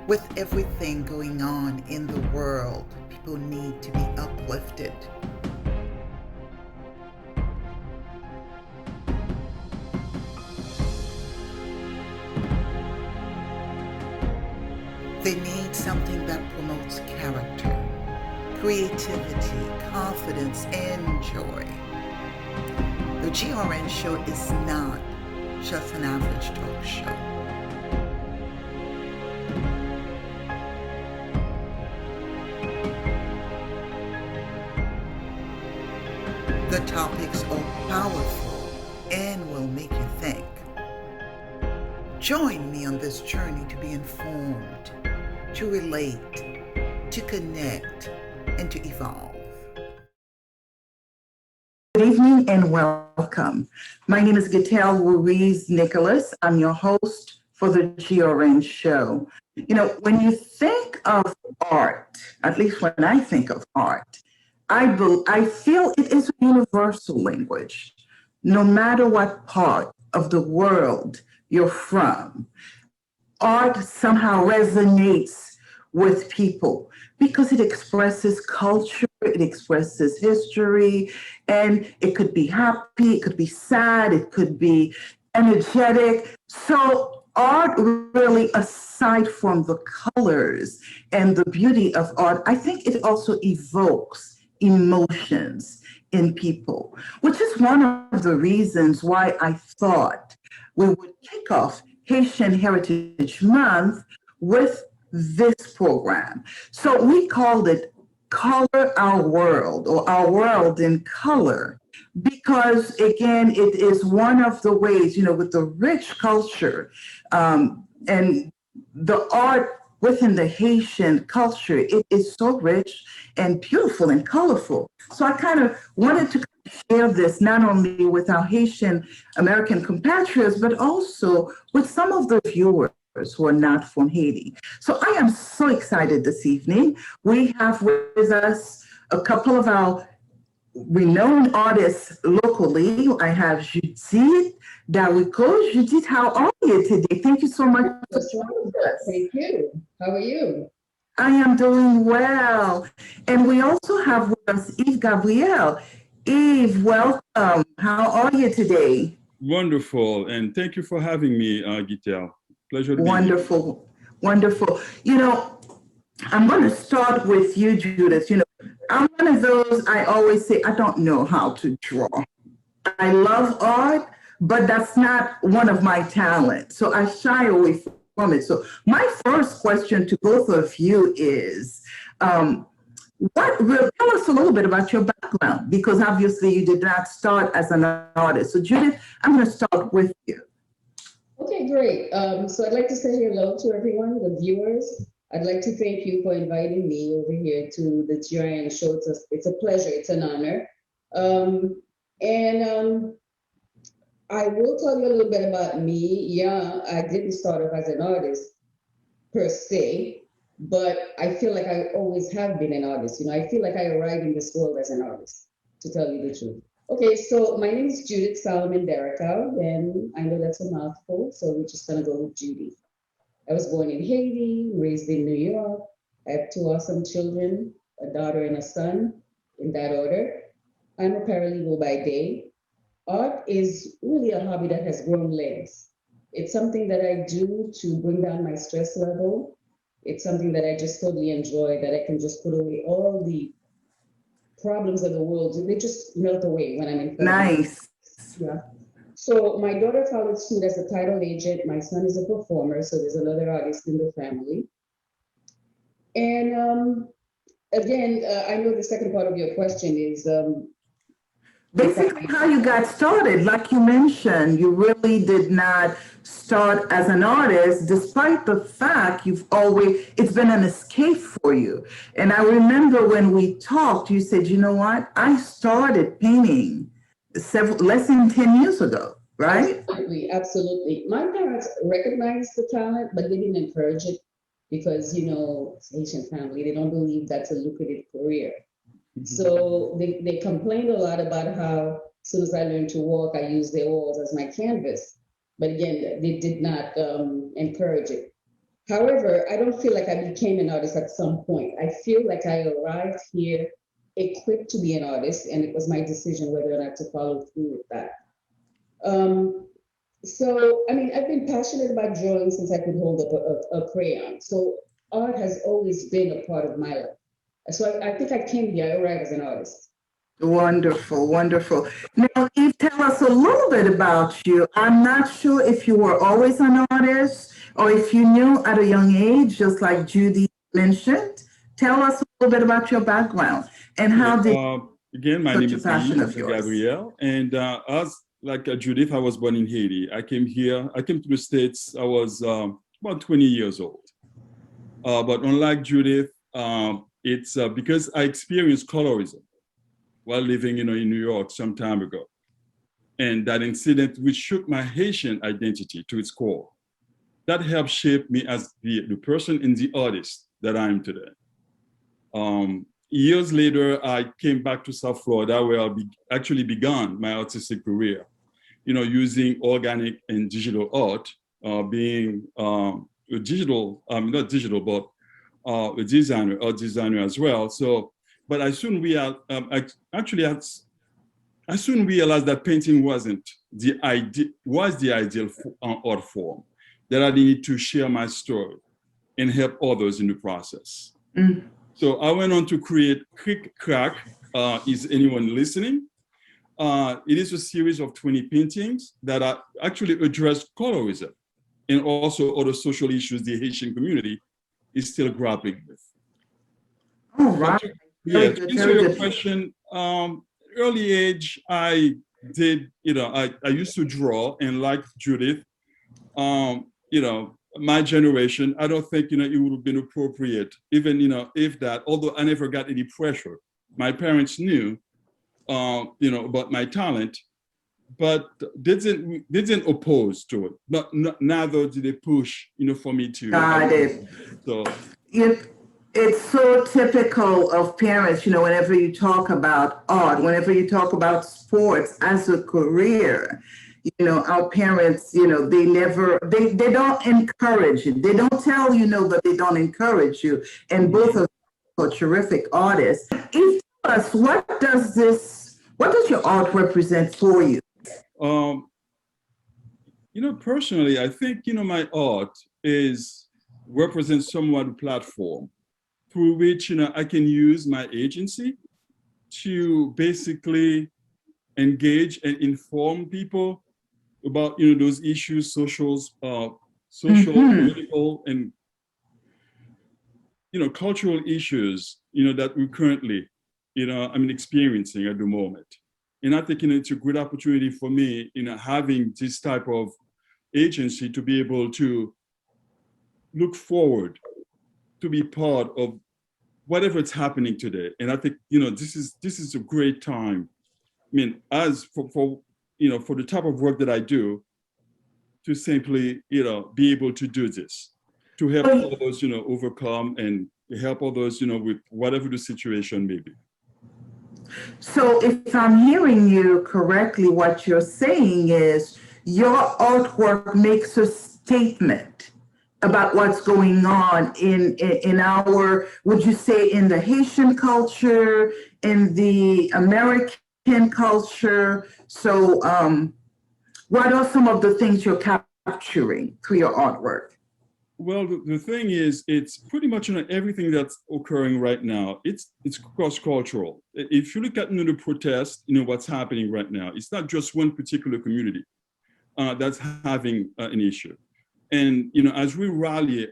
With everything going on in the world, people need to be uplifted. They need something that promotes character, creativity, confidence, and joy. The GRN show is not just an average talk show. The topics are powerful and will make you think. Join me on this journey to be informed, to relate, to connect, and to evolve. Good evening and welcome. My name is Gatel Ruiz Nicholas. I'm your host for the GRN show. When you think of art, at least when I think of art, I feel it is a universal language. No matter what part of the world you're from, art somehow resonates with people because it expresses culture, it expresses history, and it could be happy, it could be sad, it could be energetic. So art really, aside from the colors and the beauty of art, I think it also evokes emotions in people, which is one of the reasons why I thought we would kick off Haitian Heritage Month with this program. So we called it Color Our World, or Our World in Color, because again, it is one of the ways, with the rich culture and the art within the Haitian culture, it is so rich and beautiful and colorful. So I kind of wanted to share this not only with our Haitian American compatriots, but also with some of the viewers who are not from Haiti. So I am so excited this evening. We have with us a couple of our renowned artists locally. I have Judith Darico. Judith, how are you today? Thank you so much for joining us. Thank you. How are you? I am doing well. And we also have with us Yves Gabriel. Yves, welcome. How are you today? Wonderful. And thank you for having me, Gitel. Pleasure to be here. Wonderful. Wonderful. I'm going to start with you, Judith. I'm one of those, I always say, I don't know how to draw. I love art, but that's not one of my talents. So I shy away from it. So my first question to both of you is, tell us a little bit about your background, because obviously you did not start as an artist. So Judith, I'm going to start with you. Okay, great. So I'd like to say hello to everyone, the viewers. I'd like to thank you for inviting me over here to the GRN show. It's a pleasure. It's an honor. And I will tell you a little bit about me. Yeah, I didn't start off as an artist per se, but I feel like I always have been an artist. I feel like I arrived in this world as an artist, to tell you the truth. Okay, so my name is Judith Solomon Derricow, and I know that's a mouthful, so we're just gonna go with Judy. I was born in Haiti, raised in New York. I have two awesome children, a daughter and a son, in that order. I'm a paralegal by day. Art is really a hobby that has grown legs. It's something that I do to bring down my stress level. It's something that I just totally enjoy, that I can just put away all the problems of the world. They just melt away when I'm in front of them. Nice. Yeah. So my daughter followed suit as a title agent. My son is a performer, so there's another artist in the family. And again, I know the second part of your question is basically how you got started. Like you mentioned, you really did not start as an artist, despite the fact it's been an escape for you. And I remember when we talked, you said, you know what, I started painting less than 10 years ago, right? Absolutely, absolutely. My parents recognized the talent, but they didn't encourage it because, it's Haitian family. They don't believe that's a lucrative career. So they complained a lot about how as soon as I learned to walk, I used their walls as my canvas. But again, they did not encourage it. However, I don't feel like I became an artist at some point. I feel like I arrived here equipped to be an artist, and it was my decision whether or not to follow through with that. Um, so, I mean, I've been passionate about drawing since I could hold up a crayon. So art has always been a part of my life. So I think I came here, I arrived as an artist. Wonderful, wonderful. Now, Eve, tell us a little bit about you. I'm not sure if you were always an artist or if you knew at a young age, just like Judy mentioned. Tell us a little bit about your background and how did again, my such name a is passion of Yves yours? Gabriel, and as like Judith, I was born in Haiti. I came here. I came to the States. I was about 20 years old. But unlike Judith, it's because I experienced colorism while living, in New York some time ago, and that incident which shook my Haitian identity to its core. That helped shape me as the person and the artist that I am today. Years later, I came back to South Florida, where I actually began my artistic career, using organic and digital art, being a digital, not digital, but a designer, art designer as well. So, but I soon realized, I soon realized that painting wasn't the ideal art form, that I needed to share my story and help others in the process. Mm. So I went on to create Quick Crack. Is anyone listening? It is a series of 20 paintings that actually address colorism and also other social issues the Haitian community is still grappling with. All right. Yeah, to answer your question, early age, I did, I used to draw, and like Judith, my generation, I don't think, it would have been appropriate, even, if that, although I never got any pressure. My parents knew, about my talent, but didn't oppose to it. But neither did they push, for me to. Got it. So it's so typical of parents, whenever you talk about art, whenever you talk about sports as a career, our parents, they don't encourage it. They don't tell you no, but they don't encourage you. And both of you are terrific artists. Eve, tell us, what does your art represent for you? Personally, I think, my art represents somewhat a platform through which, I can use my agency to basically engage and inform people about, those issues, social, political, and, cultural issues, that we currently, experiencing at the moment. And I think, it's a good opportunity for me, having this type of agency to be able to look forward, to be part of whatever is happening today. And I think, this is a great time. I mean, as for the type of work that I do, to simply, be able to do this, to help others, overcome and help others, with whatever the situation may be. So if I'm hearing you correctly, what you're saying is your artwork makes a statement about what's going on in our, would you say, in the Haitian culture, in the American culture? So what are some of the things you're capturing through your artwork? Well, the thing is, it's pretty much everything that's occurring right now. It's cross-cultural. If you look at the protest, what's happening right now, it's not just one particular community that's having an issue. And as we rally,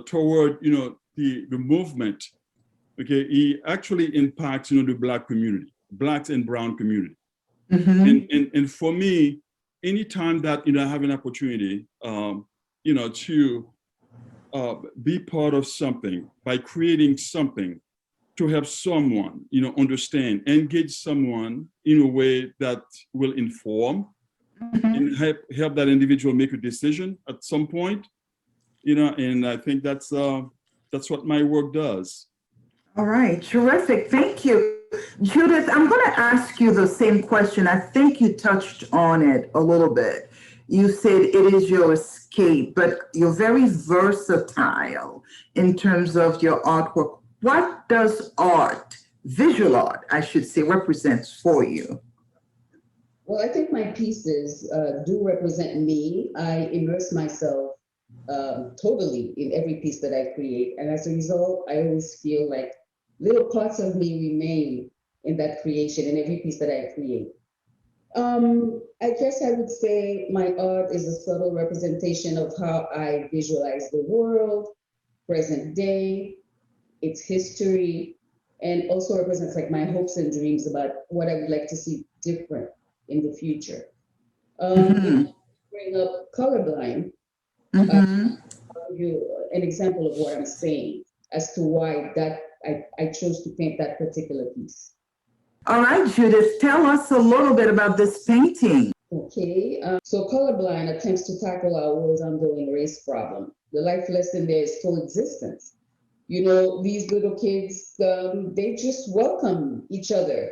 toward the movement, okay, it actually impacts the Black community, Blacks and brown community. Mm-hmm. And for me, anytime that I have an opportunity, to be part of something by creating something to help someone, understand, engage someone in a way that will inform, and help that individual make a decision at some point, and I think that's what my work does. All right, terrific. Thank you. Judith, I'm going to ask you the same question. I think you touched on it a little bit. You said it is your escape landscape, but you're very versatile in terms of your artwork. What does art, visual art, I should say, represents for you? Well, I think my pieces do represent me. I immerse myself totally in every piece that I create. And as a result, I always feel like little parts of me remain in that creation, in every piece that I create. I guess I would say my art is a subtle representation of how I visualize the world, present day, its history, and also represents like my hopes and dreams about what I would like to see different in the future. Mm-hmm. Growing up colorblind, uh, Mm-hmm. I'll give you an example of what I'm saying as to why I chose to paint that particular piece. All right, Judith, tell us a little bit about this painting. Okay, so colorblind attempts to tackle our world's ongoing race problem. The life lesson there is coexistence. You know, these little kids, they just welcome each other.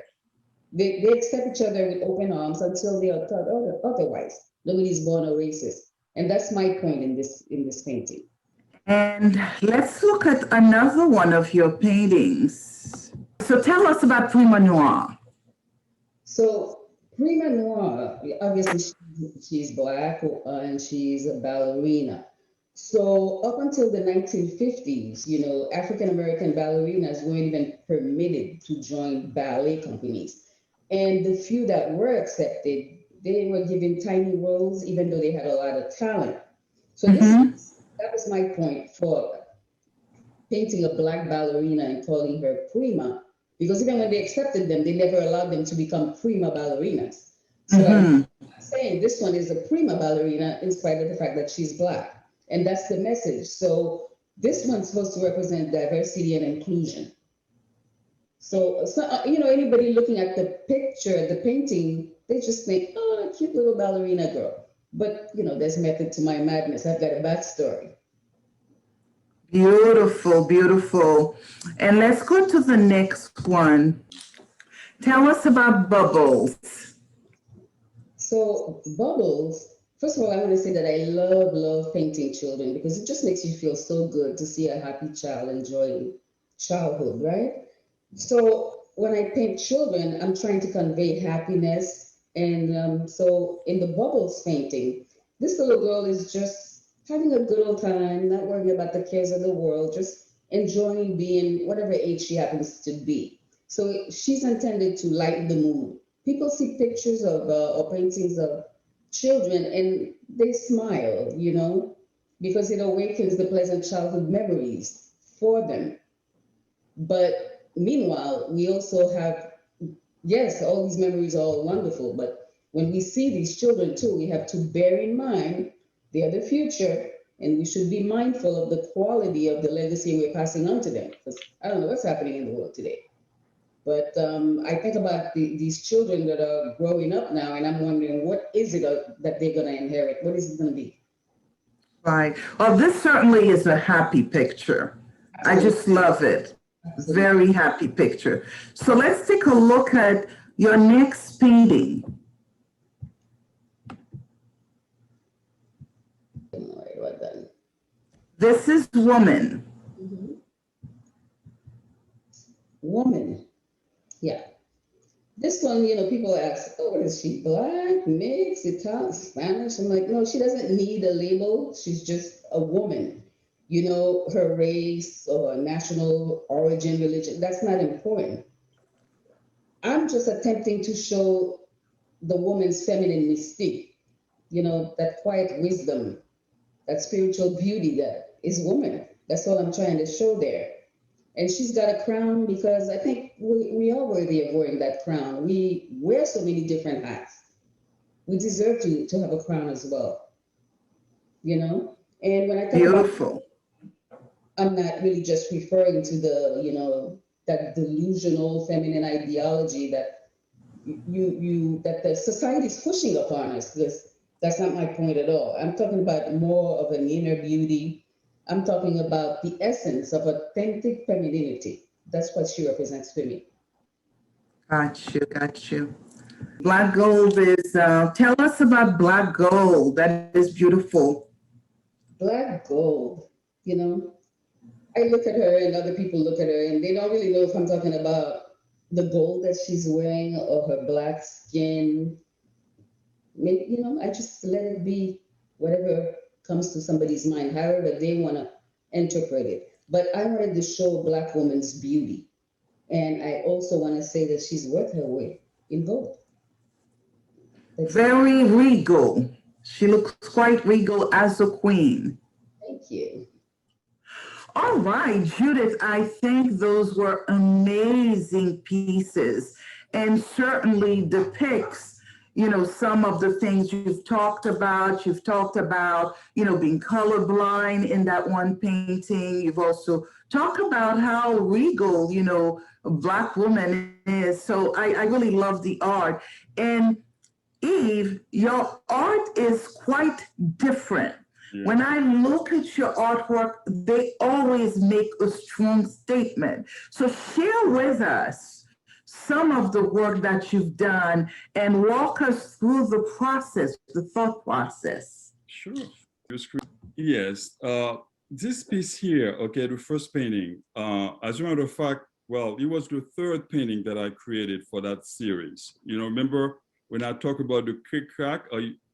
They accept each other with open arms until they are taught otherwise. Nobody's born a racist. And that's my point in this painting. And let's look at another one of your paintings. So tell us about Prima Noir. So Prima Noir, obviously she's black and she's a ballerina. So up until the 1950s, you know, African American ballerinas weren't even permitted to join ballet companies. And the few that were accepted, they were given tiny roles, even though they had a lot of talent. So Mm-hmm. that was my point for painting a black ballerina and calling her prima, because even when they accepted them, they never allowed them to become prima ballerinas. So Mm-hmm. I'm saying this one is a prima ballerina in spite of the fact that she's black. And that's the message. So this one's supposed to represent diversity and inclusion. So, you know, anybody looking at the picture, the painting, they just think, oh, a cute little ballerina girl. But, you know, there's method to my madness. I've got a backstory. Beautiful, beautiful. And let's go to the next one. Tell us about Bubbles. So bubbles, first of all, I want to say that I love painting children because it just makes you feel so good to see a happy child enjoying childhood, right? So when I paint children, I'm trying to convey happiness. And so in the bubbles painting, this little girl is just having a good old time, not worrying about the cares of the world, just enjoying being whatever age she happens to be. So she's intended to lighten the mood. People see pictures of or paintings of children and they smile, you know, because it awakens the pleasant childhood memories for them. But meanwhile, we also have, yes, all these memories are all wonderful, but when we see these children too, we have to bear in mind they are the future, and we should be mindful of the quality of the legacy we're passing on to them. Because I don't know what's happening in the world today. But I think about these children that are growing up now, and I'm wondering what is it that they're going to inherit? What is it going to be? Right. Well, this certainly is a happy picture. I Absolutely. just love it. Absolutely. Very happy picture. So let's take a look at your next painting. All right, well done. This is Woman. Mhm. Woman. Yeah. This one, you know, people ask, oh, what is she, black, mixed, Italian, Spanish? I'm like, no, she doesn't need a label. She's just a woman. You know, her race or national origin, religion, that's not important. I'm just attempting to show the woman's feminine mystique, you know, that quiet wisdom, that spiritual beauty that is woman. That's all I'm trying to show there. And she's got a crown because I think we are worthy of wearing that crown. We wear so many different hats. We deserve to have a crown as well, you know? And when I talk about, Beautiful. I'm not really just referring to the, you know, that delusional feminine ideology that that the society is pushing upon us. Because that's not my point at all. I'm talking about more of an inner beauty. I'm talking about the essence of authentic femininity. That's what she represents for me. Got you, got you. Black Gold is, tell us about Black Gold. That is beautiful. Black gold, you know. I look at her and other people look at her and they don't really know if I'm talking about the gold that she's wearing or her black skin. Maybe, you know, I just let it be whatever comes to somebody's mind, however they want to interpret it. But I wanted to show a Black woman's beauty. And I also want to say that she's worth her weight in gold. That's it. Very regal. She looks quite regal as a queen. Thank you. All right, Judith, I think those were amazing pieces and certainly depicts, some of the things you've talked about. You've talked about, being colorblind in that one painting. You've also talked about how regal, a Black woman is. So I really love the art. And Eve, your art is quite different. Yeah. When I look at your artwork, they always make a strong statement. So share with us some of the work that you've done and walk us through the process, the thought process. Sure. Yes. This piece here, okay, the first painting, as a matter of fact, well, it was the third painting that I created for that series. Remember when I talk about the crick crack,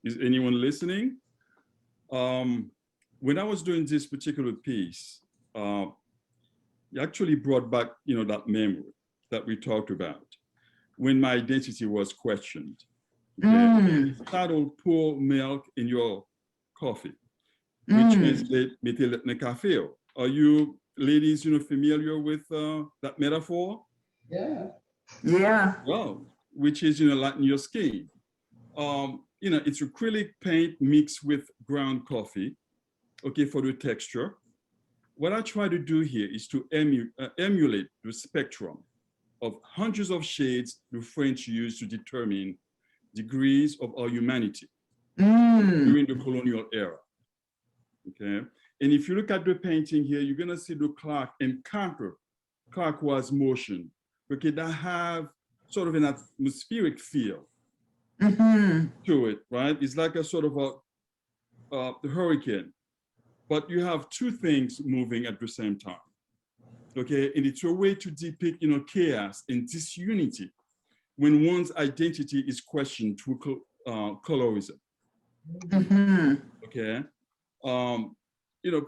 is anyone listening? When I was doing this particular piece, it actually brought back, that memory that we talked about when my identity was questioned. Okay? It's titled "Pour Milk in Your Coffee," which translates "Mettez le café." Are you ladies, familiar with that metaphor? Yeah. Yeah. Well, which is, lighten your skin. It's acrylic paint mixed with ground coffee, okay, for the texture. What I try to do here is to emulate the spectrum of hundreds of shades the French used to determine degrees of our humanity during the colonial era, okay? And if you look at the painting here, you're gonna see the clock and counterclockwise motion, okay, that have sort of an atmospheric feel to it, right? It's like a sort of a hurricane, but you have two things moving at the same time, okay? And it's a way to depict, chaos and disunity when one's identity is questioned through colorism, okay?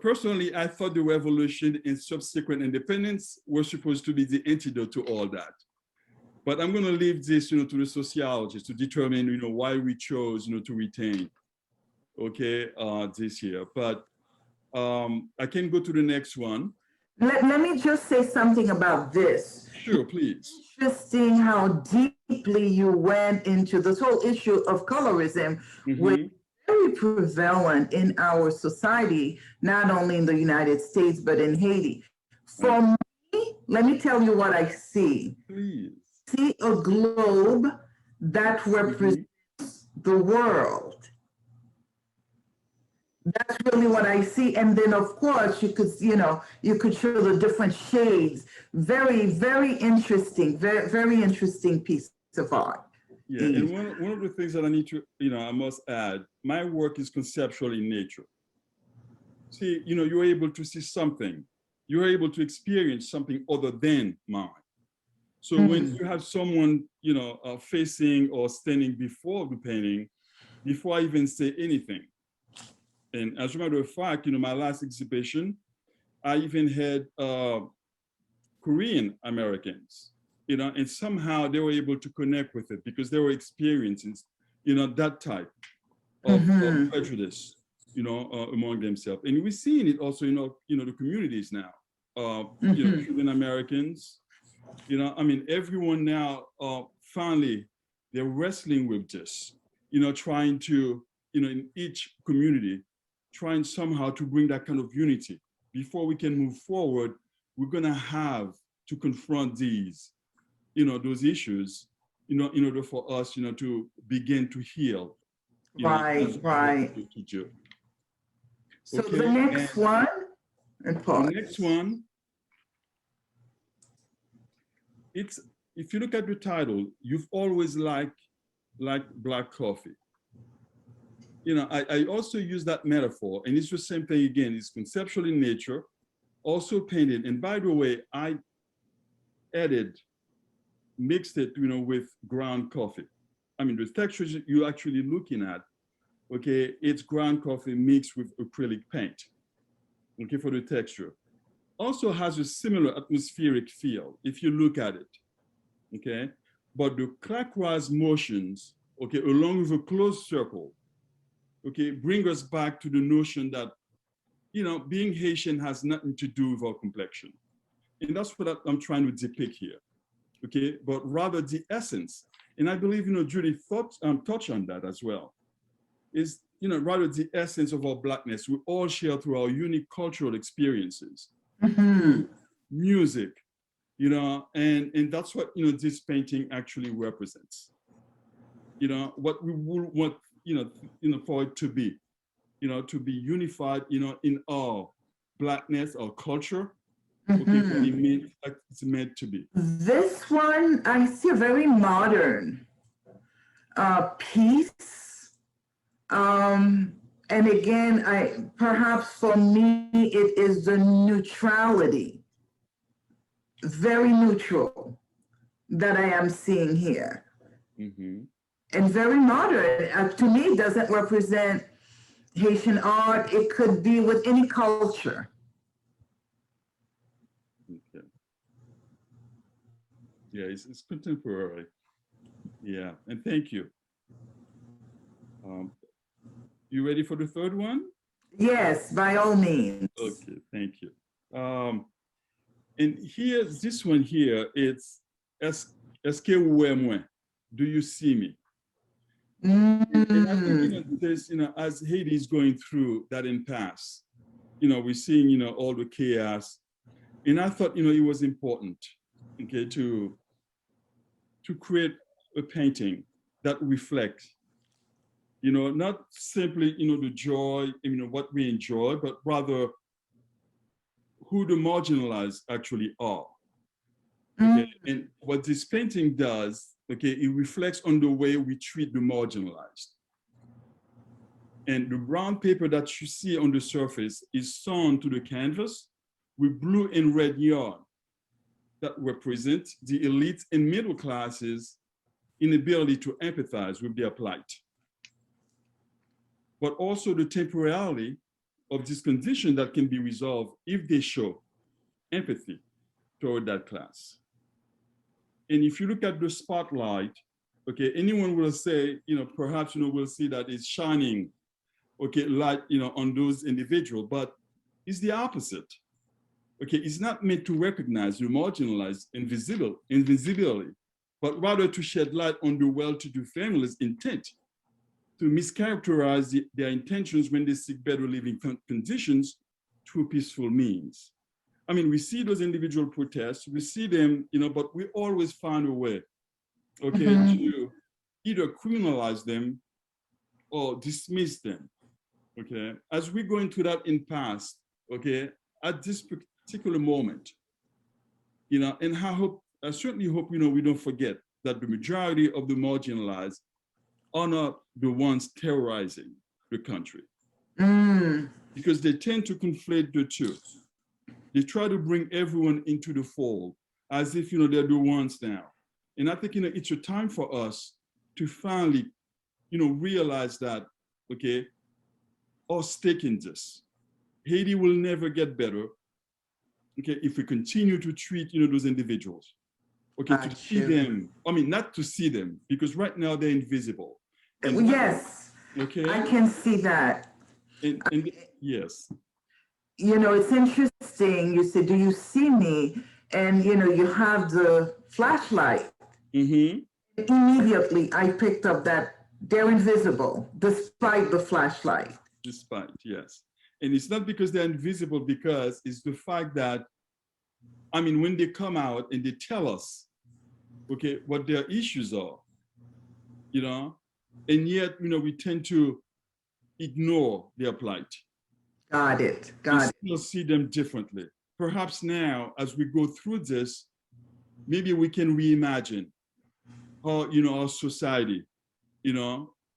Personally, I thought the revolution and subsequent independence were supposed to be the antidote to all that. But I'm going to leave this, to the sociologists to determine, why we chose, to retain, okay, this year. But I can go to the next one. Let me just say something about this. Sure, please. Interesting how deeply you went into this whole issue of colorism, which is very prevalent in our society, not only in the United States, but in Haiti. For me, let me tell you what I see. Please. See a globe that represents the world. That's really what I see. And then of course you could, you could show the different shades. Very, very interesting, very, very interesting piece of art. Yeah, and one of the things that I need to, I must add, my work is conceptual in nature. See, you're able to see something, you're able to experience something other than mine. So when you have someone, facing or standing before the painting, before I even say anything, and as a matter of fact, my last exhibition, I even had Korean Americans, and somehow they were able to connect with it because they were experiencing, that type of prejudice, among themselves. And we're seeing it also in, the communities now, Cuban Americans, everyone now, finally, they're wrestling with this, trying to, in each community, trying somehow to bring that kind of unity. Before we can move forward, we're gonna have to confront these, those issues, in order for us, to begin to heal. Right. To do. So okay, the next one, and pause. The next one, it's, if you look at the title, you've always liked black coffee. I also use that metaphor, and it's the same thing again. It's conceptual in nature, also painted. And by the way, I mixed it, with ground coffee. I mean, the textures you're actually looking at, okay, it's ground coffee mixed with acrylic paint, okay, for the texture. Also has a similar atmospheric feel if you look at it, okay? But the clockwise motions, okay, along with a closed circle, okay, bring us back to the notion that, being Haitian has nothing to do with our complexion. And that's what I'm trying to depict here, okay? But rather the essence, and I believe, Judy touched on that as well, is, rather the essence of our Blackness we all share through our unique cultural experiences, music, and that's what, this painting actually represents. What we would want, for it to be unified, in our Blackness, our culture, okay, what it's meant to be. This one, I see a very modern piece. And again, perhaps for me, it is the neutrality, very neutral, that I am seeing here. And very modern. To me, doesn't represent Haitian art. It could be with any culture. Okay. Yeah, it's contemporary. Yeah, and thank you. You ready for the third one? Yes, by all means. Okay, thank you. And here's this one here. It's Est-ce que vous m'aimez? Do you see me? And I think, there's, as Haiti is going through that impasse, we're seeing, all the chaos. And I thought, it was important, okay, to create a painting that reflects, not simply, the joy, what we enjoy, but rather who the marginalized actually are. Okay, and what this painting does, okay, it reflects on the way we treat the marginalized. And the brown paper that you see on the surface is sewn to the canvas with blue and red yarn that represent the elite and middle classes' inability to empathize with their plight, but also the temporality of this condition that can be resolved if they show empathy toward that class. And if you look at the spotlight, okay, anyone will say, perhaps, will see that it's shining, okay, light, on those individuals, but it's the opposite. Okay, it's not meant to recognize the marginalized invisibility, but rather to shed light on the well-to-do families' intent to mischaracterize their intentions when they seek better living conditions through peaceful means. I mean, we see those individual protests, we see them, but we always find a way, okay, to either criminalize them or dismiss them, okay? As we go into that impasse, okay, at this particular moment, and I certainly hope, we don't forget that the majority of the marginalized are not the ones terrorizing the country, because they tend to conflate the two. They try to bring everyone into the fold as if, they're the ones now. And I think, it's a time for us to finally, realize that, okay, our stake in this. Haiti will never get better, okay, if we continue to treat, those individuals, okay, to see them, not to see them, because right now they're invisible. And yes, okay, I can see that. And yes. It's interesting. You said, do you see me? And, you have the flashlight. Immediately, I picked up that they're invisible, despite the flashlight. Despite, yes. And it's not because they're invisible, because it's the fact that, when they come out and they tell us, okay, what their issues are, and yet, we tend to ignore their plight. Got it. We'll see them differently. Perhaps now, as we go through this, maybe we can reimagine how, our society,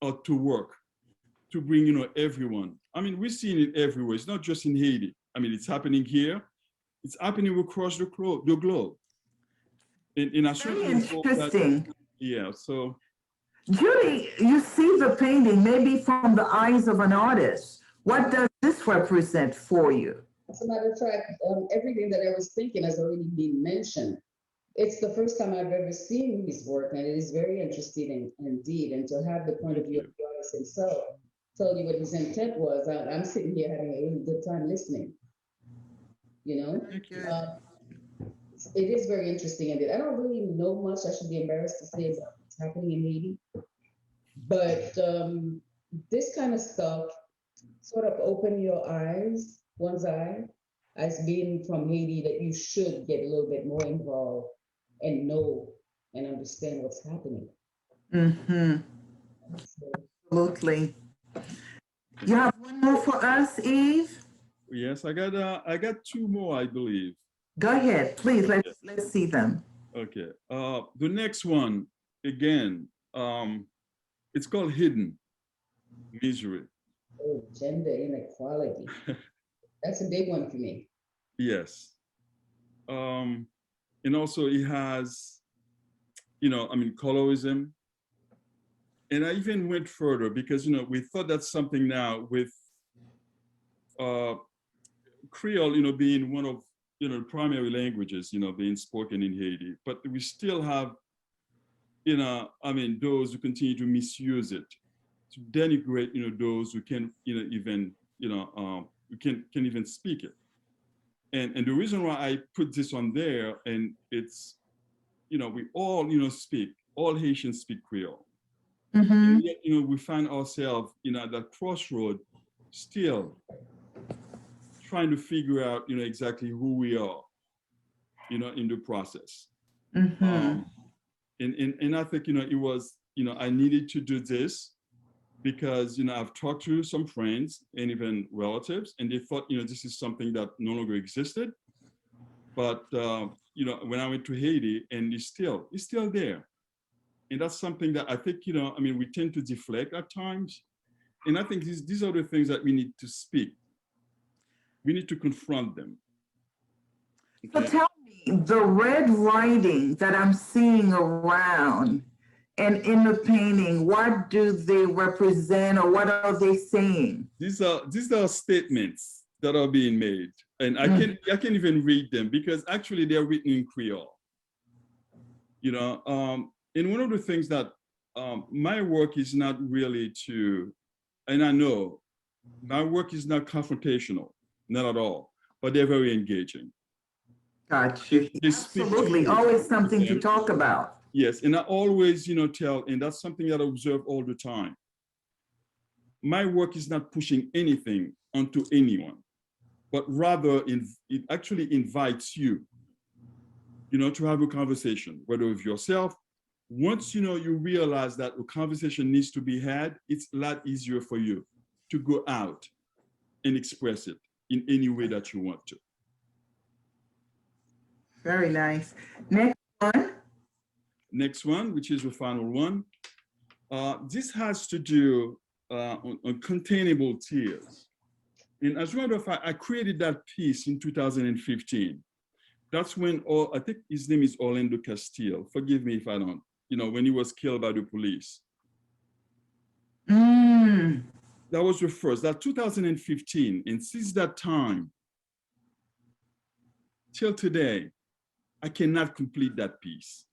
ought to work to bring, you know, everyone. I mean, we're seeing it everywhere. It's not just in Haiti. I mean, it's happening here. It's happening across the globe. And I Very certainly hope that, interesting. yeah, so. Judy, you see the painting maybe from the eyes of an artist. What does this represent for you? As a matter of fact, everything that I was thinking has already been mentioned. It's the first time I've ever seen his work, and it is very interesting indeed. And to have the point of view of the artist himself tell you what his intent was, I'm sitting here having a really good time listening. You know, it is very interesting indeed. I don't really know much. I should be embarrassed to say about what's happening in Haiti, but this kind of stuff sort of open your eyes, one's eye, as being from Haiti, that you should get a little bit more involved and know and understand what's happening. Mm-hmm. So, Absolutely. You have one more for us, Eve? Yes, I got two more, I believe. Go ahead, please. Let's see them. Okay. The next one, again, it's called Hidden Misery. oh, gender inequality. That's a big one for me. Yes. And also it has, you know, I mean, colorism. And I even went further because, you know, we thought that's something now with Creole, you know, being one of, you know, primary languages, you know, being spoken in Haiti, but we still have, you know, I mean, those who continue to misuse it, to denigrate, you know, those who can, you know, even, you know, who can even speak it. And the reason why I put this on there, and it's, you know, we all, you know, all Haitians speak Creole. Mm-hmm. And yet, you know, we find ourselves, you know, at that crossroad, still trying to figure out, you know, exactly who we are, you know, in the process. Mm-hmm. And I think, you know, it was, you know, I needed to do this because, you know, I've talked to some friends and even relatives, and they thought, you know, this is something that no longer existed. But, you know, when I went to Haiti, and it's still there. And that's something that I think, you know, I mean, we tend to deflect at times. And I think these are the things that we need to speak. We need to confront them. Okay. So tell me, the red writing that I'm seeing around and in the painting, what do they represent or what are they saying? These are statements that are being made. And I can't even read them because actually they're written in Creole. You know, and one of the things that my work is not really to, and I know my work is not confrontational, not at all, but they're very engaging. Gotcha. They speak to Absolutely. you. Always something to talk about. Yes, and I always, you know, tell, and that's something that I observe all the time. My work is not pushing anything onto anyone, but rather it actually invites you, you know, to have a conversation, whether with yourself. Once, you know, you realize that a conversation needs to be had, it's a lot easier for you to go out and express it in any way that you want to. Very nice. Next one. Next one, which is the final one. This has to do on containable tears. And as a matter of fact, I created that piece in 2015. That's when, I think his name is Orlando Castile. Forgive me if I don't, you know, when he was killed by the police. That was the first, that 2015. And since that time, till today, I cannot complete that piece.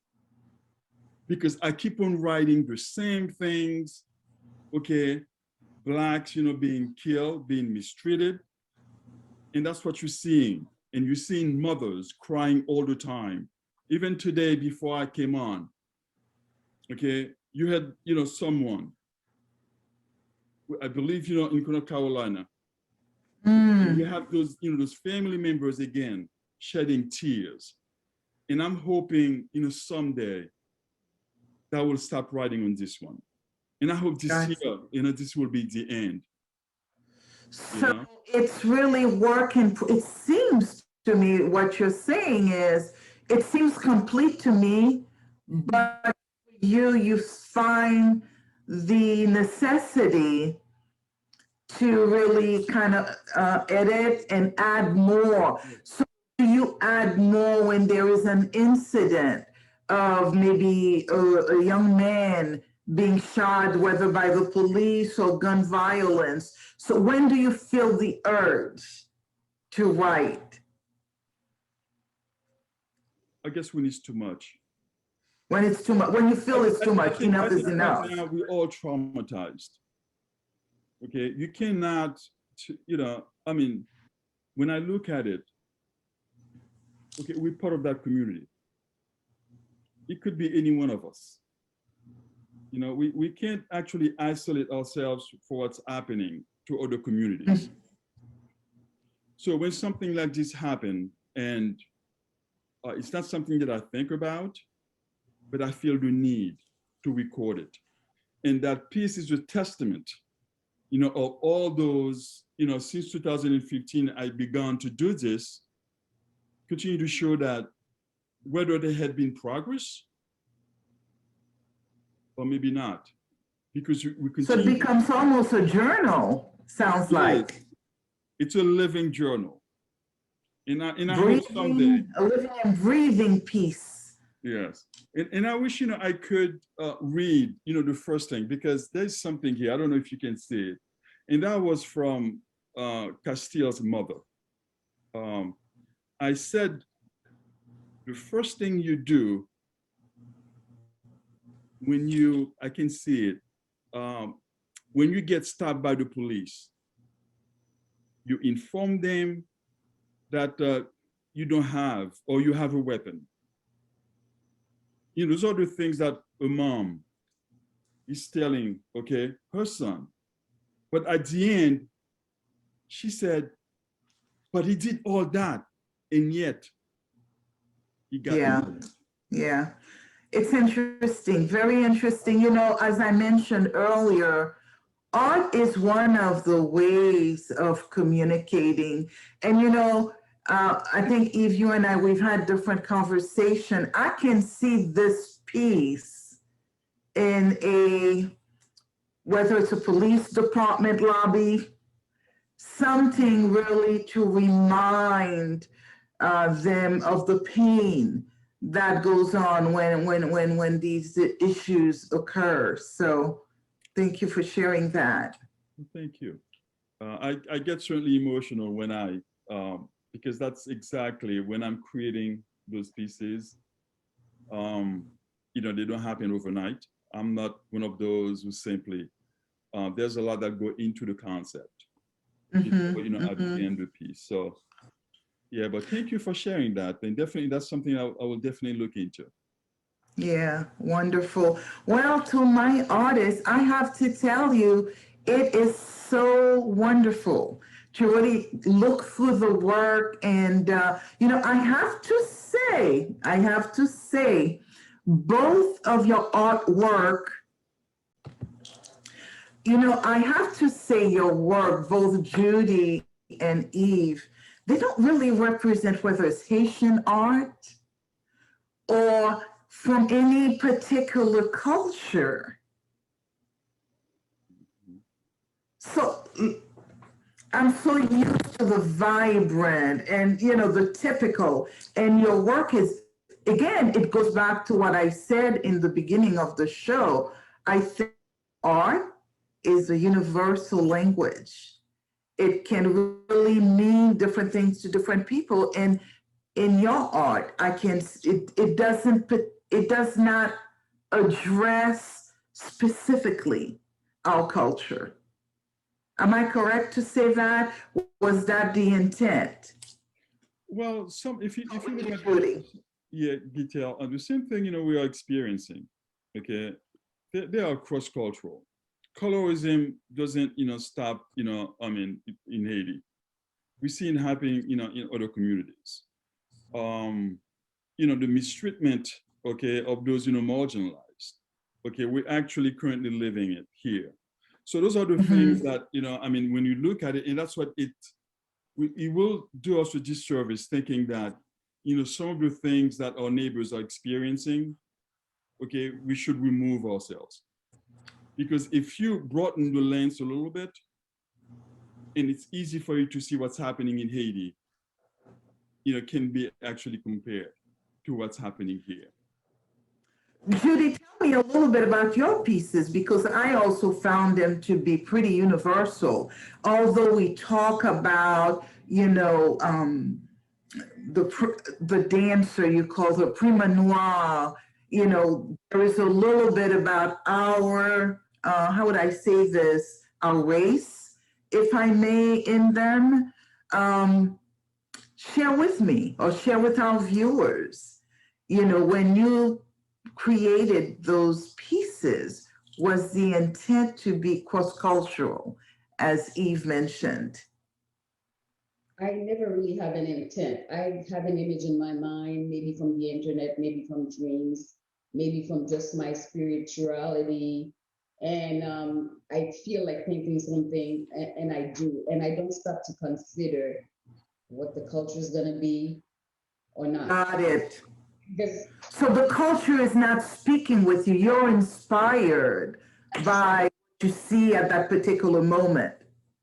Because I keep on writing the same things, okay? Blacks, you know, being killed, being mistreated. And that's what you're seeing. And you're seeing mothers crying all the time. Even today, before I came on, okay, you had, you know, someone, I believe, you know, in North Carolina, you have those, you know, those family members again, shedding tears. And I'm hoping, you know, someday that will stop writing on this one. And I hope this year, you know, this will be the end. So it's really working. It seems to me what you're saying is, it seems complete to me, but you find the necessity to really kind of edit and add more. So do you add more when there is an incident of maybe a young man being shot, whether by the police or gun violence? So when do you feel the urge to write? I guess when it's too much. When it's too much, when you feel it's too much, enough I is think enough. right now we're all traumatized. Okay, you cannot, you know, I mean, when I look at it, okay, we're part of that community. It could be any one of us. You know, we can't actually isolate ourselves for what's happening to other communities. So when something like this happens, and it's not something that I think about, but I feel the need to record it. And that piece is a testament, you know, of all those, you know, since 2015, I began to do this, continue to show that whether there had been progress or maybe not, because we continue. So it becomes almost a journal, sounds like. It's a living journal. And I hope someday. A living and breathing piece. Yes. And I wish, you know, I could read, you know, the first thing, because there's something here. I don't know if you can see it. And that was from Castile's mother. I said, the first thing you do when you, I can see it, when you get stopped by the police, you inform them that you don't have, or you have a weapon. You know, those are the things that a mom is telling, okay, her son. But at the end, she said, but he did all that, and yet he got involved. Yeah. It's interesting, very interesting. You know, as I mentioned earlier, art is one of the ways of communicating. And, you know, I think Eve, you and I, we've had different conversation. I can see this piece in whether it's a police department lobby, something really to remind them of the pain that goes on when these issues occur. So thank you for sharing that. Thank you. I get certainly emotional when because that's exactly when I'm creating those pieces. You know, they don't happen overnight. I'm not one of those who simply, there's a lot that go into the concept, you know, at the end of the piece. So yeah, but thank you for sharing that. And definitely that's something I will definitely look into. Yeah, wonderful. Well, to my artists, I have to tell you, it is so wonderful to really look through the work. And, you know, I have to say, both of your artwork, you know, I have to say your work, both Judy and Eve, they don't really represent whether it's Haitian art or from any particular culture. So I'm so used to the vibrant and, you know, the typical, and your work is, again, it goes back to what I said in the beginning of the show. I think art is a universal language. It can really mean different things to different people. And in your art, it does not address specifically our culture. Am I correct to say that? Was that the intent? Well, if you look at detail, the same thing, you know, we are experiencing, okay, they are cross-cultural. Colorism doesn't, you know, stop, you know, I mean, in Haiti. We see it happening, you know, in other communities. You know, the mistreatment, okay, of those, you know, marginalized, okay, we're actually currently living it here. So those are the things that, you know, I mean, when you look at it, and that's what it will do us a disservice thinking that, you know, some of the things that our neighbors are experiencing, okay, we should remove ourselves. Because if you broaden the lens a little bit, and it's easy for you to see what's happening in Haiti, can be actually compared to what's happening here. Judy, tell me a little bit about your pieces because I also found them to be pretty universal. Although we talk about, the dancer you call the prima noir, there is a little bit about our, how would I say this, our race, if I may, in them. Um, Share with me or share with our viewers, when you created those pieces, was the intent to be cross-cultural, as Eve mentioned? I never really have an intent. I have an image in my mind, maybe from the internet, maybe from dreams, maybe from just my spirituality. And I feel like painting something, and I do. And I don't stop to consider what the culture is going to be or not. Got it. Because So the culture is not speaking with you. You're inspired by what you see at that particular moment.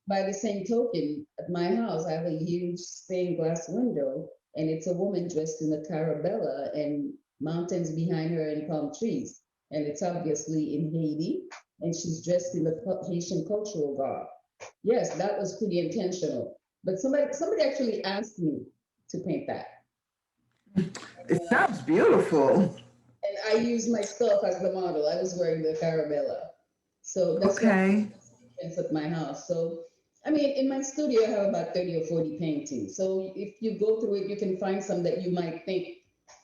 by the same token, at my house, I have a huge stained glass window, and it's a woman dressed in a carabella and mountains behind her and palm trees. And it's obviously in Haiti, and she's dressed in the Haitian cultural garb. Yes, that was pretty intentional. But somebody actually asked me to paint that. It sounds beautiful. And I used myself as the model. I was wearing the carabella. So that's what Okay. it's at my house. So, I mean, in my studio, I have about 30 or 40 paintings. So if you go through it, you can find some that you might think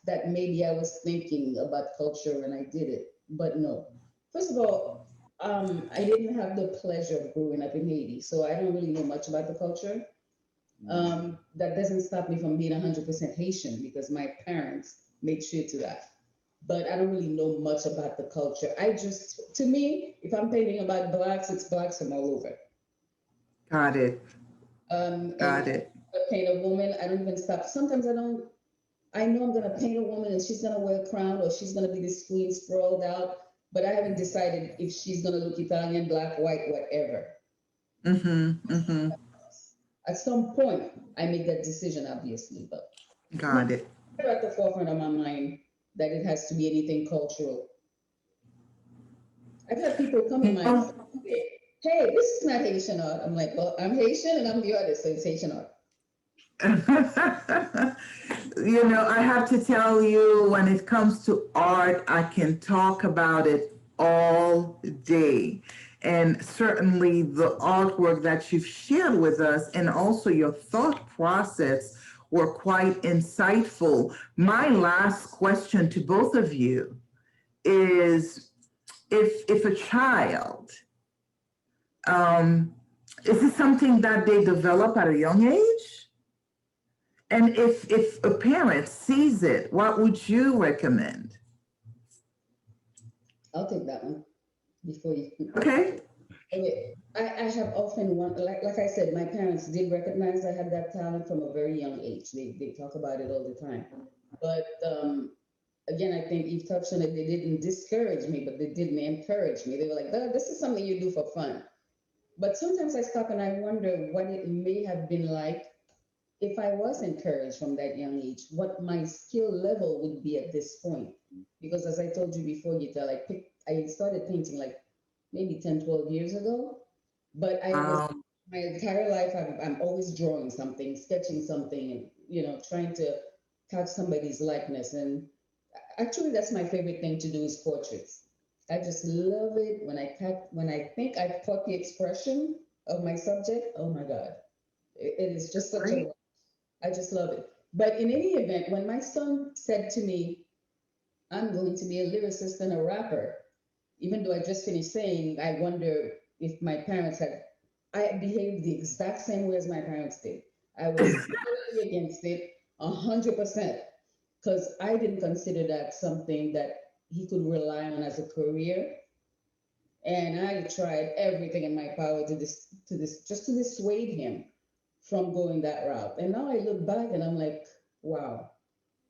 that maybe I was thinking about culture when I did it. But no. First of all, I didn't have the pleasure of growing up in Haiti. So I don't really know much about the culture. That doesn't stop me from being 100% Haitian because my parents made sure to that. But I don't really know much about the culture. To me, if I'm painting about blacks, it's blacks from all over. Got it. And Got it. I paint a woman, I don't even stop. Sometimes I don't, I know I'm going to paint a woman and she's going to wear a crown or she's going to be this queen sprawled out, but I haven't decided if she's going to look Italian, black, white, whatever. Mm-hmm. Mm-hmm. At some point, I make that decision, obviously, but Got it. never at the forefront of my mind that it has to be anything cultural. I've had people come in my Oh, and say, hey, this is not Haitian art. I'm like, well, I'm Haitian and I'm the artist, so it's Haitian art. I have to tell you, when it comes to art, I can talk about it all day. And certainly the artwork that you've shared with us and also your thought process were quite insightful. My last question to both of you is if a child, is this something that they develop at a young age? And if a parent sees it, what would you recommend? I'll take that one before you. Okay. Okay. I have often like I said, my parents did recognize I had that talent from a very young age. They talk about it all the time. But again, I think Eve touched on it. They didn't discourage me, but they didn't encourage me. They were like, oh, this is something you do for fun. But sometimes I stop and I wonder what it may have been like if I was encouraged from that young age, what my skill level would be at this point. Because as I told you before, Gita, I started painting like maybe 10, 12 years ago. But I was Um, my entire life, I'm always drawing something, sketching something, and trying to catch somebody's likeness. And actually, that's my favorite thing to do is portraits. I just love it when I think I've caught the expression of my subject. Oh my God, it is just such great. a I just love it. But in any event, when my son said to me, I'm going to be a lyricist and a rapper, even though I just finished saying, I wonder if my parents had, I behaved the exact same way as my parents did. I was totally against it, 100%, because I didn't consider that something that he could rely on as a career. And I tried everything in my power just to dissuade him from going that route. And now I look back and I'm like, wow,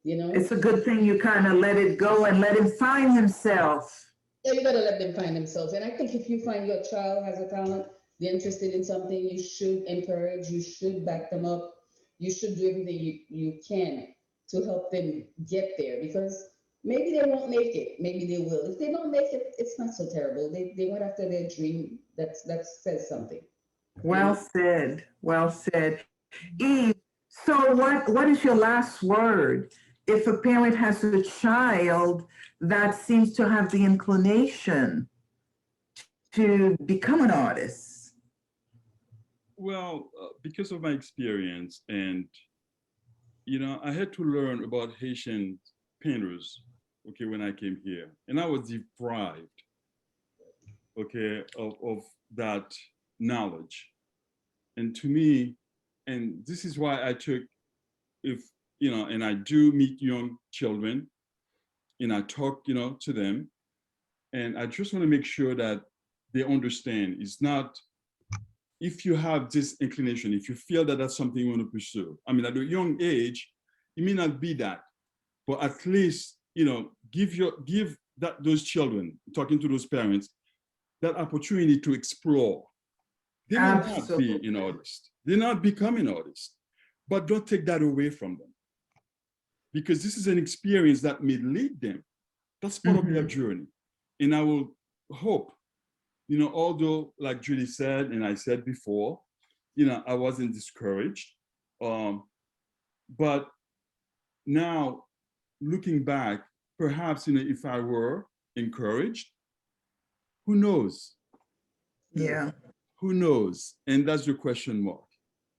you know, It's a good thing you kind of let it go and let him find himself. yeah, you gotta let them find themselves. And I think if you find your child has a talent, they're interested in something, you should encourage, you should back them up, you should do everything you can to help them get there, because maybe they won't make it, maybe they will. If they don't make it, it's not so terrible. They went after their dream. That says something. Well said. Well said. Eve, so what is your last word? If a parent has a child that seems to have the inclination to become an artist? Well, because of my experience, and I had to learn about Haitian painters, okay, when I came here, and I was deprived, okay, of that knowledge. And to me, and this is why I took, and I do meet young children, and I talk, to them, and I just want to make sure that they understand it's not, if you have this inclination, if you feel that that's something you want to pursue, I mean, at a young age, it may not be that, but at least, give those children, talking to those parents, that opportunity to explore. They may not be an artist. They're not becoming artists, but don't take that away from them, because this is an experience that may lead them. That's part of their journey. And I will hope, although like Julie said, and I said before, I wasn't discouraged. But now looking back, perhaps, if I were encouraged, who knows? Yeah. Who knows? And that's your question mark.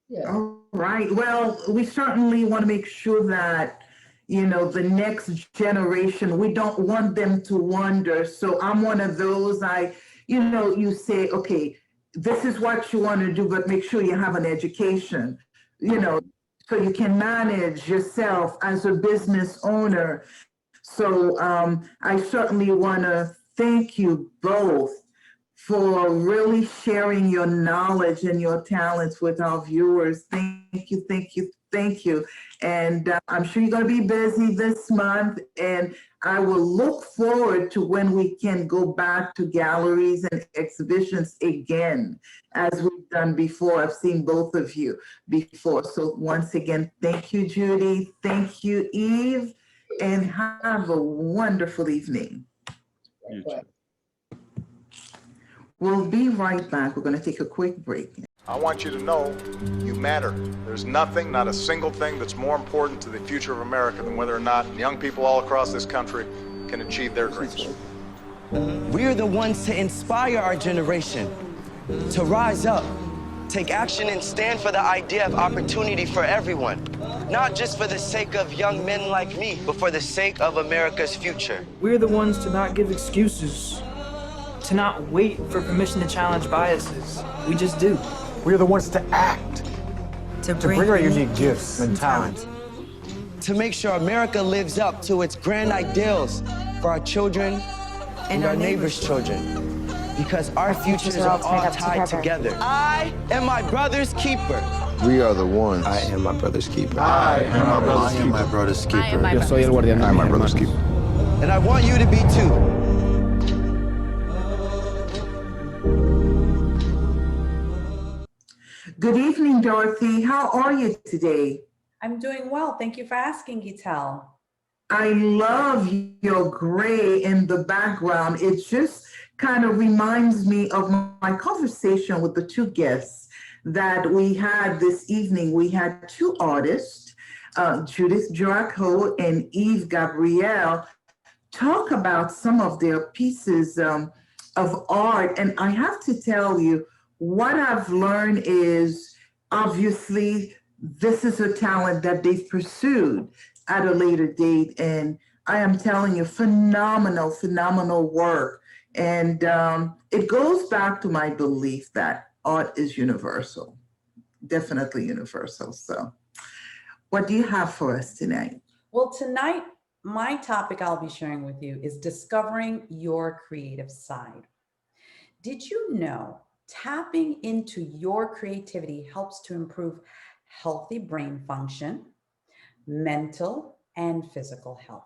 Yeah. All right. Well, we certainly want to make sure that, the next generation, we don't want them to wonder. So I'm one of those, you say, okay, this is what you want to do, but make sure you have an education, so you can manage yourself as a business owner. So I certainly want to thank you both for really sharing your knowledge and your talents with our viewers. Thank you, thank you, thank you. And I'm sure you're going to be busy this month, and I will look forward to when we can go back to galleries and exhibitions again, as we've done before. I've seen both of you before. So once again, thank you, Judy. Thank you, Eve, and have a wonderful evening. We'll be right back. We're going to take a quick break. I want you to know you matter. There's nothing, not a single thing that's more important to the future of America than whether or not young people all across this country can achieve their dreams. We're the ones to inspire our generation to rise up, take action, and stand for the idea of opportunity for everyone. Not just for the sake of young men like me, but for the sake of America's future. We're the ones to not give excuses, to not wait for permission to challenge biases. We just do. We're the ones to act, to bring our unique gifts and talent. To make sure America lives up to its grand ideals for our children and our neighbors' children. Because our futures are all tied together. I am my brother's keeper. We are the ones. I am my brother's keeper. I am my brother's keeper. I am my brother's keeper. And I want you to be too. Good evening, Dorothy. How are you today? I'm doing well. Thank you for asking, Gitel. I love your gray in the background. It just kind of reminds me of my conversation with the two guests that we had this evening. We had two artists, Judith Juraco and Eve Gabrielle, talk about some of their pieces of art. And I have to tell you, what I've learned is, obviously, this is a talent that they've pursued at a later date. And I am telling you, phenomenal, phenomenal work. And it goes back to my belief that art is universal, definitely universal. So what do you have for us tonight? Well, tonight, my topic I'll be sharing with you is discovering your creative side. Did you know tapping into your creativity helps to improve healthy brain function, mental and physical health?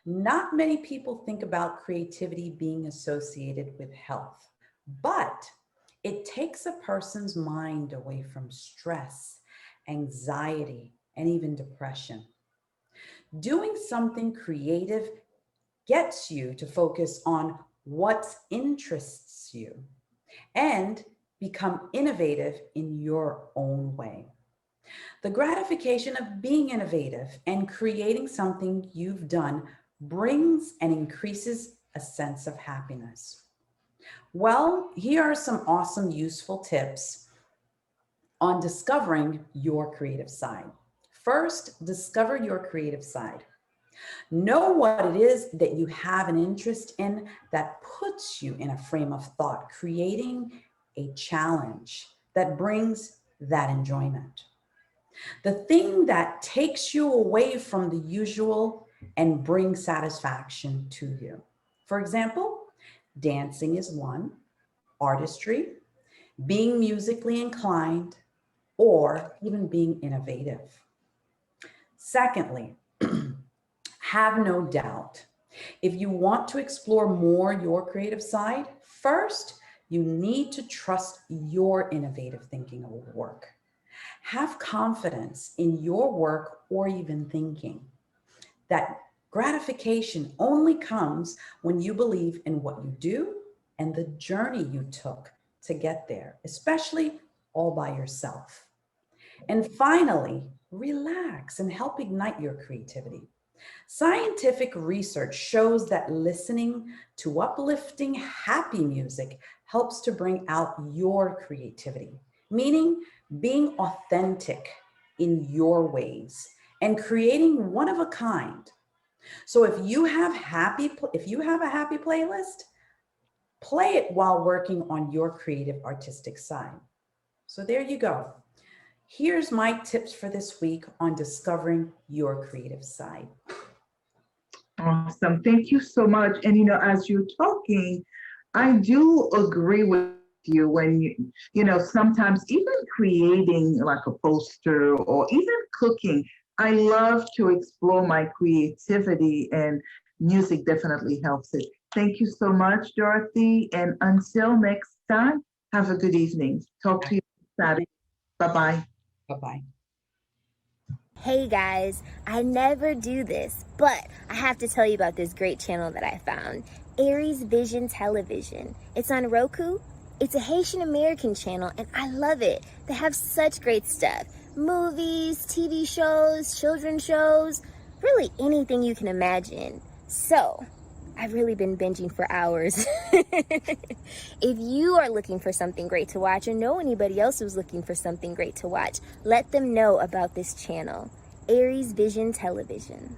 Not many people think about creativity being associated with health, but It takes a person's mind away from stress, anxiety, and even depression. Doing something creative gets you to focus on what interests you and become innovative in your own way. The gratification of being innovative and creating something you've done brings and increases a sense of happiness. Well, here are some awesome, useful tips on discovering your creative side. First, discover your creative side. Know what it is that you have an interest in that puts you in a frame of thought, creating a challenge that brings that enjoyment. The thing that takes you away from the usual and brings satisfaction to you. For example, dancing is one, artistry, being musically inclined, or even being innovative. Secondly, have no doubt. If you want to explore more your creative side, first, you need to trust your innovative thinking will work. Have confidence in your work or even thinking. That gratification only comes when you believe in what you do and the journey you took to get there, especially all by yourself. And finally, relax and help ignite your creativity. Scientific research shows that listening to uplifting, happy music helps to bring out your creativity, meaning being authentic in your ways and creating one of a kind. So if you have a happy playlist, play it while working on your creative artistic side. So there you go. Here's my tips for this week on discovering your creative side. Awesome. Thank you so much. And, as you're talking, I do agree with you when sometimes even creating like a poster or even cooking, I love to explore my creativity, and music definitely helps it. Thank you so much, Dorothy. And until next time, have a good evening. Talk to you Saturday. Bye-bye. Bye-bye. Hey guys, I never do this, but I have to tell you about this great channel that I found, Aries Vision Television. It's on Roku. It's a Haitian American channel and I love it. They have such great stuff. Movies, TV shows, children's shows, really anything you can imagine. So, I've really been binging for hours. If you are looking for something great to watch or know anybody else who's looking for something great to watch, let them know about this channel, Aries Vision Television.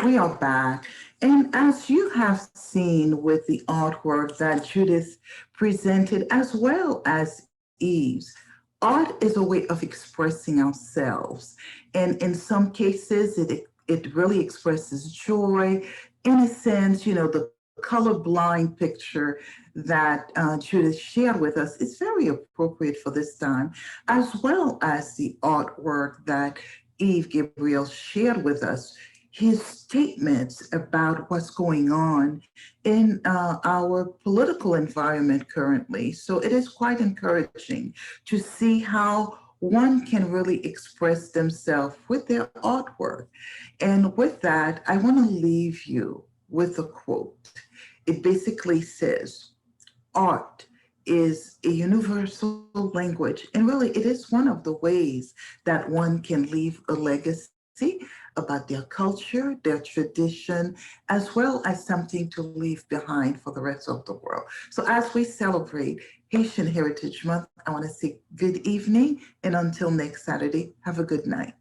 We are back. And as you have seen with the artwork that Judith presented, as well as Eve's, art is a way of expressing ourselves. And in some cases, it really expresses joy, innocence, the colorblind picture that Judith shared with us is very appropriate for this time, as well as the artwork that Eve Gabriel shared with us, his statements about what's going on in our political environment currently. So it is quite encouraging to see how one can really express themselves with their artwork. And with that, I want to leave you with a quote. It basically says, art is a universal language, and really it is one of the ways that one can leave a legacy about their culture, their tradition, as well as something to leave behind for the rest of the world. So as we celebrate Haitian Heritage Month, I want to say good evening, and until next Saturday, have a good night.